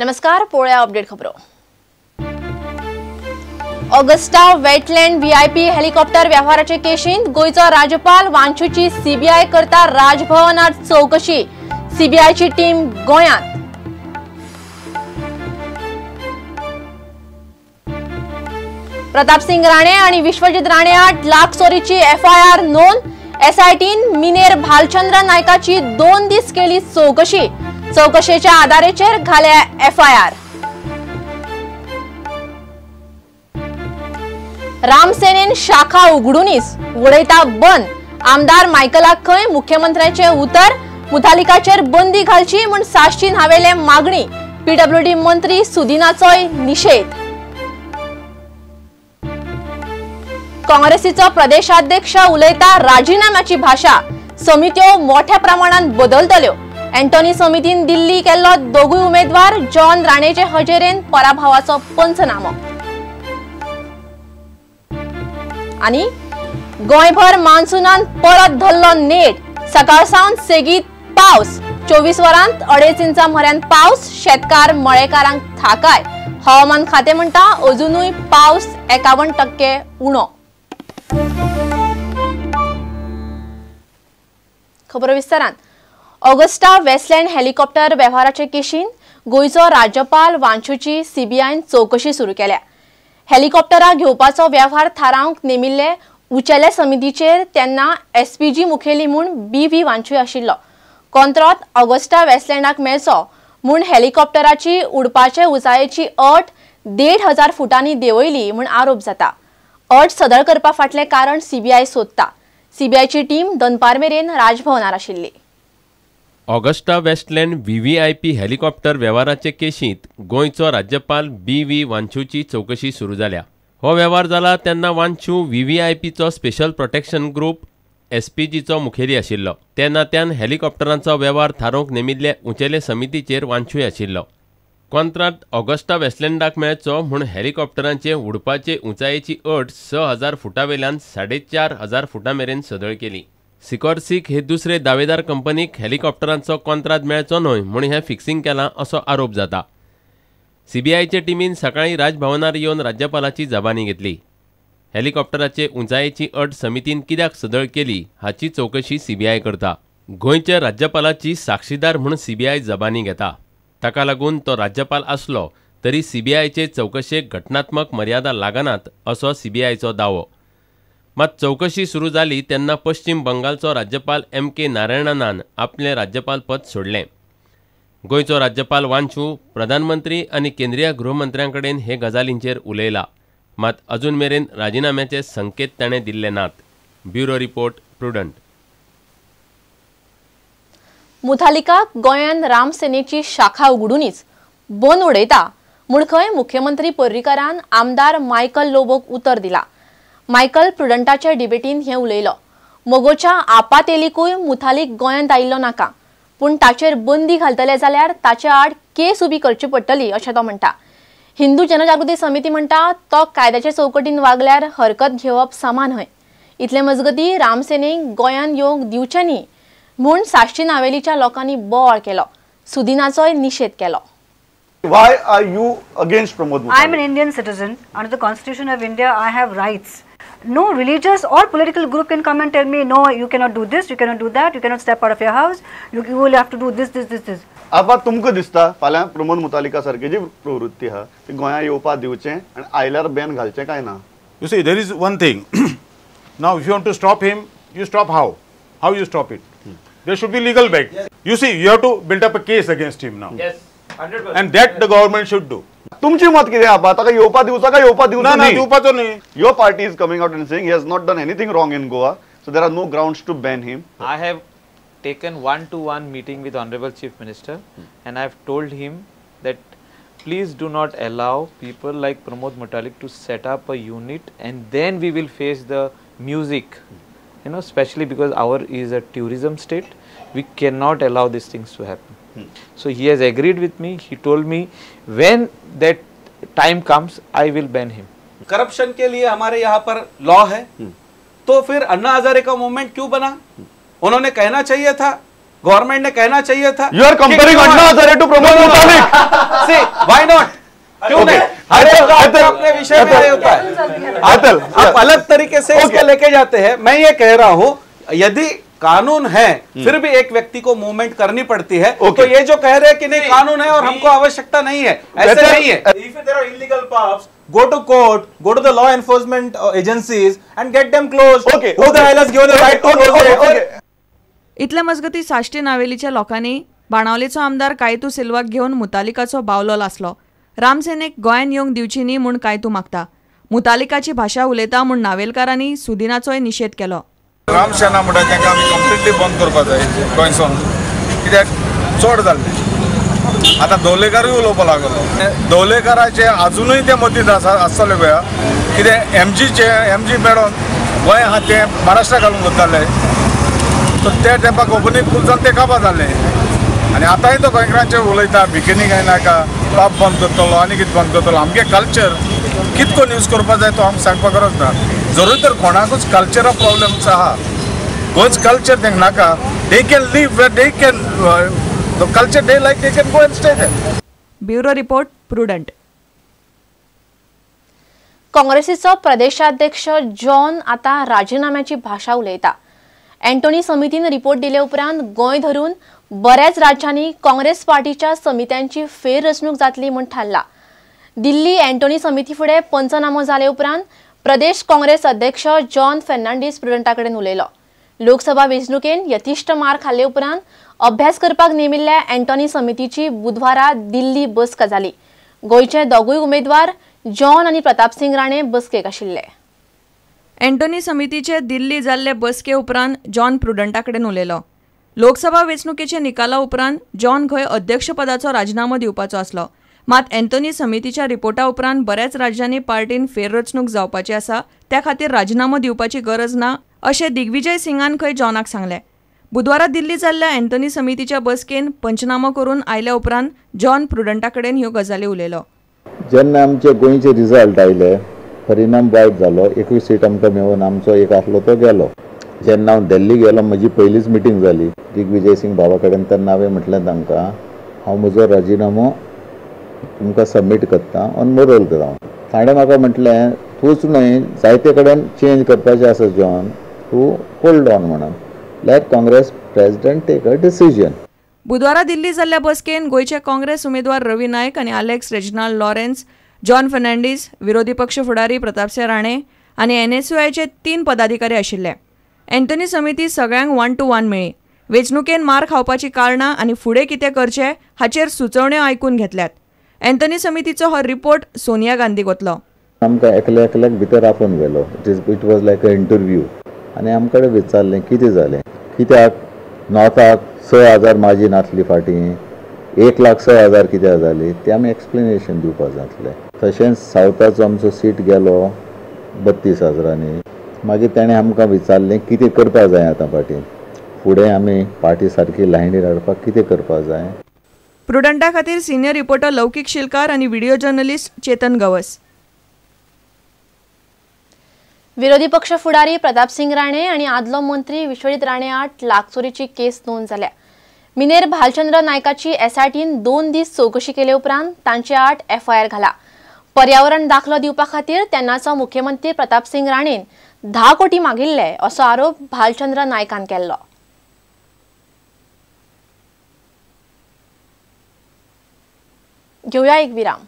नमस्कार, पोळ्या अपडेट खबरो। ऑगस्टा वेटलँड व्हीआयपी हेलिकॉप्टर व्यवहाराचे केशींत गोयचो राज्यपाल वांचूची सीबीआय करता राजभवनात चौकशी। सीबीआयची टीम गोंयांत। प्रताप सिंग राणे आणि विश्वजित राणे आड लागसोरीची एफआयआर नोंद। एसआयटीन मिनेर भालचंद्र नायकाची 2 दीस केली चौकशी। चौकशेच्या आधारेचेर घाल्या एफआयआर। रामसेनेन शाखा उघडूनीच उडयता बंद। आमदार मायकलाक खंय मुख्यमंत्र्याचे उतर। मुतालिकाचेर बंदी घालची म्हूण साश्टीन हावेले मागणी। पीडब्ल्यूडी मंत्री सुदिनाचोय निषेध। काँग्रेसीचो प्रदेशाध्यक्ष उलयता राजीनाम्याची भाषा। समित्यो मोठ्या प्रमाणात बदलतल्यो। एंटोनी समितीन दिल्ली केल्लो दोगूय उमेदवार जॉन राणेचे हजेरेन पराभवाचो पंचनामो। आणि गोंयभर मान्सूनान परत धरलो नेट। सकाळसावन सेगीत पावस। 24 वरांत 2.5 इंचा म्हऱ्यान पावस। शेतकार मळेकारांक थाकाय। हवामान खाते म्हणटा अजूनय पावस 51% उणो। खबर विस्तारान। ऑगस्टा वेस्टलँड हेलिकॉप्टर व्यवहाराचे केशींत गोयचो राज्यपाल वांचूची सीबीआयन चौकशी सुरू केल्या। हेलिकॉप्टरा घेवपाचो व्यवहार थारावंक नेमिल्ले उचेले समितीचेर तेन्ना एसपीजी मुखेली म्हूण बीव्ही वांचूय आशिल्लो। कोंत्रात ऑगस्टा वेस्टलँडाक मेळचो म्हूण हेलिकॉप्टराची उडपाचे उंचायेची अट 1,500 फुटांनी देंवयली म्हूण आरोप जाता। अट सदळ करपा फाटले कारण सीबीआय सोदता। सीबीआयची टीम दनपार मेरेन राजभवनार आशिल्ली। ऑगस्टा वेस्टलँड व्हीव्हीआयपी हेलिकॉप्टर व्यवहाराचे केशींत गोंयचो राज्यपाल बीव्ही वांचूची चौकशी सुरू जाल्या। हो व्यवहार जाला तेन्ना वांचू व्हीव्हीआयपीचो स्पेशल प्रोटेक्शन ग्रुप एसपीजीचो मुखेली आशिल्लो। तेन्ना हेलिकॉप्टरांचो व्यवहार थारोवंक नेमिल्ले उंचेले समितीचेर वांचूय आशिल्लो। कोंत्रात ऑगस्टा वेस्टलँडाक मेळचो म्हूण हेलिकॉप्टरांचे उडपाचे उंचायेची अट 6,000 फुटांवेल्यान 4,500 फुटां मेरेन सदळ केली। सिकॉर्सीक हे दुसरे दावेदार कंपनीक हेलिकॉप्टरांचो कोंत्रात मेळचो न्हय म्हूण हें फिक्सिंग केलां असो आरोप जाता। सीबीआयचे टिमीन सकाळीं राजभवनार येवन राज्यपालाची जबानी घेतली। हेलिकॉप्टराचे उंचायेची अट समितीन कित्याक सदळ केली हाची चौकशी सीबीआय करता। गोंयच्या राज्यपालाची साक्षीदार म्हूण सीबीआय जबानी घेता। ताका लागून तो राज्यपाल आसलो तरी सीबीआयचे चौकशेक घटनात्मक मर्यादा लागनात असो सीबीआयचो दावो। मात चौकशी सुरू जाली तेन्ना पश्चिम बंगालचो राज्यपाल MK नारायणनान आपलें राज्यपाल पद सोडलें। गोंयचो राज्यपाल वांचू प्रधानमंत्री आनी केंद्रीय गृहमंत्र्यांकडेन हे गजालींचेर उलयला। मात अजून मेरेन राजीनाम्याचे संकेत ताणें दिल्ले नात। Bureau report prudent. मुतालिकाक गोंयान रामसेनेची शाखा उघडूनीच बंद उडयता म्हूण खंय मुख्यमंत्री पर्रीकारान आमदार मायकल लोबोक उतर दिला। मायकल प्रुडंटाच्या डिबेटीन हें उलयलो। मोगोच्या आपातेलीकूय मुतालिक गोंयांत आयिल्लो नाका, पूण ताचेर बंदी घालतले जाल्यार ताचे आड केस उबी करची पडटली अशें तो म्हणटा। हिंदू जनजागृती समिती म्हणटा तो कायद्याचे चौकटीन वागल्यार हरकत घेवप समान न्हय। इतले मजगती रामसेनेक गोंयांत येवंक दिवचें न्ही म्हूण साश्टीन हावेलीच्या लोकांनी बोवाळ केलो। सुदिनाचोय निषेध केलो। Why are you against Pramod Mutali? I am an Indian citizen. Under the Constitution of India, I have rights. No religious or political group can come and tell me, no, you cannot do this, you cannot do that, you cannot step out of your house, you will have to do this. आता तुमकां दिसता फाल्यां प्रमोद मुतालिका सारकी जी प्रवृत्ती आहा ती गोंया येवपाक दिवचें आनी आयल्यार बॅन घालचें काय ना? You see, there is one thing. Now, if you want to stop him, you stop how? How you stop it? There should be legal back. Yes. You see, you have to build up a case against him now. Yes, 100%. And that the government should do. तुमची मत कितें आहा? ताका येवपाक दिवचा काय येवपाक दिवचा ना न्ही? दिवपाचो न्ही. Your party is coming out and saying he has not done anything wrong in Goa, so there are no grounds to ban him. I have taken one-to-one meeting with Honorable Chief Minister and I have told him that please do not allow people like Pramod Mutalik to set up a unit and then we will face the music, you know, especially because our is a tourism state. We cannot allow these things to happen. So he has agreed with me. He told me when that time comes, I will ban him. Corruption के लिए हमारे यहाँ पर law है, तो फिर अन्ना हजारे का movement क्यों बना? उन्होंने कहना चाहिए था गवर्नमेंट ने कहना चाहिए था। You are comparing Anna Hazare to Pramod Mutalik. See व्हाई नॉट, क्यों नहीं? अपने विषय में नहीं होता है। आप अलग तरीके से इसको लेके जाते हैं। मैं ये कह रहा हूं, यदि कानून है फिर भी एक व्यक्ति को मूवमेंट करनी पड़ती है, तो ये जो कह रहे हैं कि नहीं कानून है और हमको आवश्यकता नहीं है, ऐसे नहीं है। If there are illegal pubs, go to court, go to the law enforcement agencies and get them closed. Okay. Who the hell has given the right to close it? इतले मजगती साश्टी नावेलीच्या लोकांनी बाणावलेचो आमदार कायतू सिल्वाक घेवन मुतालिकाचो बावलो लासलो. रामसेनेक गोंयान येवंक दिवची न्ही म्हूण कायतू मागता. मुतालिकाची भाशा उलयता म्हूण नावेलकारांनी सुदिनाचोय निशेध केलो. रामसेना म्हणटा तांकां आमी कंप्लिटली बंद करपाक जाय गोंयसून, कित्याक चड जाल्लें. आतां दवलेकारूय उलोवपाक लागलो. दवलेकाराचे अजुनूय ते मतींत आसतले गोंया, कित्याक एमजी मेळोन गोंय आहा तें महाराष्ट्रा घालून वताले, सो त्या तेंपाक कोंकणी पुलसान ते काबार जाल्ले. आनी आतांय तो गोंयकारांचे उलयता बिगिनींग नाका पाप बंद करतलो आनी कितें बंद करतलो. आमगे कल्चर कितको यूज करपाक जाय तो आमकां सांगपाक गरज ना. जरूर तर कोणाकूच कल्चरल प्रॉब्लेम्स आहा, गोंयच कल्चर तांकां नाका. They can live where they can the culture they like they can go and stay there. Bureau report Prudent. काँग्रेसीचो प्रदेशाध्यक्ष जॉन आता राजीनाम्याची भाषा उलयता. अँटोनी समितीन रिपोर्ट दिले उपरांत गोंय धरून बऱ्याच राज्यांनी काँग्रेस पार्टीच्या समित्यांची फेररचणूक जातली म्हूण थारला. दिल्ली अँटोनी समिती फुडें पंचनामो जाले उपरांत प्रदेश काँग्रेस अध्यक्ष जॉन फर्नांडीस प्रुडंटा कडेन उलयलो. लोकसभा वेंचणुकेन यथिश्ट मार खाल्ले उपरांत अभ्यास करपाक नेमिल्ल्या अँटोनी समितीची बुधवारा दिल्ली बसका जाली. गोंयचे दोगूय उमेदवार जॉन आनी प्रतापसिंग राणे बसकेक आशिल्ले. अँटोनी समितीचे दिल्ली जाल्ले बसके उपरांत जॉन प्रुडंटा कडेन उलयलो. लोकसभा वेंचणुकेच्या निकाला उपरांत जॉन खंय अध्यक्षपदाचो राजीनामो दिवपाचो आसलो. मात अँटोनी समितीच्या रिपोर्टा उपरांत बऱ्याच राज्यांनी पार्टीन फेररचणूक जावपाची आसा, त्या खातीर राजीनामो दिवपाची गरज ना अशें दिग्विजय सिंगान खंय जॉनाक सांगलें. बुधवारा दिल्ली जाल्ल्या अँटोनी समितीच्या बसकेन पंचनामो करून आयल्या उपरांत जॉन प्रुडंटा कडेन ह्यो गजाली उलयलो. जेन्ना आमचे गोंयचे रिजल्ट आयले, परिणाम वायट जालो. 21 सीट आमकां मेळून आमचो एक आसलो तो गेलो. जेन्ना हांव दिल्ली गेलो, म्हजी पयलीच मिटींग जाली दिग्विजय सिंग बाबा कडेन. तेन्ना हांवें म्हटलें तांकां हांव म्हजो राजीनामो तुमकां सबमीट करता ऑन मोरल ग्रावंड. ताणें म्हाका म्हटलें तूंच न्हय जायते कडेन चेंज करपाचें आसा जॉन, तूं होल्ड ऑन म्हणून. Let Congress president take a decision. बुधवारा दिल्ली जाल्ल्या बसकेन गोंयचे काँग्रेस उमेदवार रवी नायक आनी Alex Reginald Lawrence, John Fernandes, विरोधी पक्ष फुडारी प्रतापसिंग राणे आनी एनएसयूआयचे 3 पदाधिकारी आशिल्ले. अँटोनी समिती सगळ्यांक 1 to 1 मेळ्ळी. वेंचणुकेन मार खावपाची कारणां आनी फुडें कितें करचें हाचेर सुचोवण्यो आयकून घेतल्यात. अँटोनी समितीचो हो रिपोर्ट सोनिया गांधीक वतलो. आमकां एकल्याक भितर आपोवन गेलो. It was like a interview. आनी आमचे कडेन विचारलें कितें जालें, कित्याक नॉर्थाक 6,000 मार्जीन आसली फाटीं, 1,06,000 कित्याक जाली तें आमी एक्सप्लेनेशन दिवपाक जातलें. तशेंच सावथाचो आमचो सीट गेलो 32,000. मागीर ताणें आमकां विचारलें कितें करपाक जाय आतां फाटीं, फुडें आमी पार्टी सारकी लायनीर हाडपाक कितें करपाक जाय. प्रुडंटा खातीर सिनियर रिपोर्टर लौकीक शिलकार आनी व्हिडिओ जर्नलिस्ट चेतन गवस. विरोधी पक्ष फुडारी प्रतापसिंग राणे आनी आदलो मंत्री विश्वजीत राणे आड लागचोरीची केस नोंद जाल्या. मिनेर भालचंद्र नायकाची एसआयटीन 2 दीस चौकशी केले उपरांत तांचे आड एफआयआर घाला. पर्यावरण दाखलो दिवपा खातीर तेन्नाचो मुख्यमंत्री प्रतापसिंग राणेन 10 कोटी मागिल्ले असो आरोप भालचंद्र नायकान केल्लो. घेऊया एक विराम.